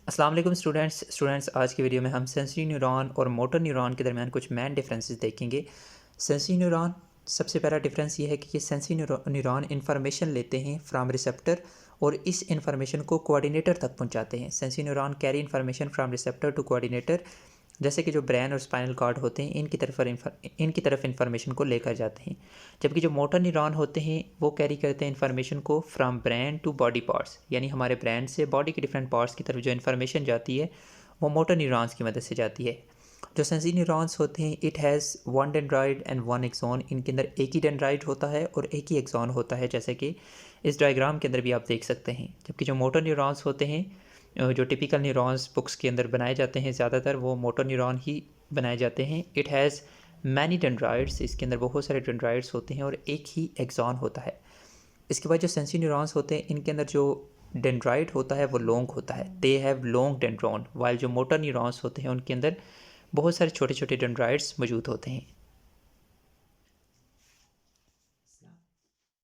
अस्सलाम वालेकुम स्टूडेंट्स आज की वीडियो में हम सेंसरी न्यूरॉन और मोटर न्यूरॉन के दरमियान कुछ मेन डिफरेंसेस देखेंगे। सेंसरी न्यूरॉन, सबसे पहला डिफरेंस ये है कि ये सेंसरी न्यूरॉन इन्फॉर्मेशन लेते हैं फ्राम रिसेप्टर और इस इन्फॉर्मेशन को कोऑर्डिनेटर तक पहुंचाते हैं। Sensory neuron carry information from receptor to coordinator, जैसे कि जो ब्रेन और स्पाइनल कॉर्ड होते हैं इनकी तरफ इन्फॉर्मेशन को लेकर जाते हैं। जबकि जो मोटर न्यूरॉन होते हैं वो कैरी करते हैं इन्फॉर्मेशन को from brain to body parts, यानी हमारे ब्रेन से बॉडी के डिफरेंट पार्ट्स की तरफ जो इन्फॉर्मेशन जाती है वो मोटर न्यूरॉन्स की मदद से जाती है। जो सेंसरी न्यूरॉन्स होते हैं it has one dendrite and one axon, इनके अंदर एक ही डेंड्राइड होता है और एक ही एक्सॉन होता है, जैसे कि इस डायग्राम के अंदर भी आप देख सकते हैं। जबकि जो मोटर न्यूरॉन्स होते हैं, जो टिपिकल न्यूरॉन्स बुक्स के अंदर बनाए जाते हैं ज़्यादातर वो मोटर न्यूरॉन ही बनाए जाते हैं। इट हैज़ मैनी डेंड्राइड्स, इसके अंदर बहुत सारे डेंड्राइड्स होते हैं और एक ही एक्सॉन होता है। इसके बाद जो सेंसरी न्यूरॉन्स होते हैं इनके अंदर जो डेंड्राइड होता है वो लॉन्ग होता है, they have long dendron, while जो मोटर न्यूरॉन्स होते हैं उनके अंदर बहुत सारे छोटे छोटे डेंड्राइड्स मौजूद होते हैं।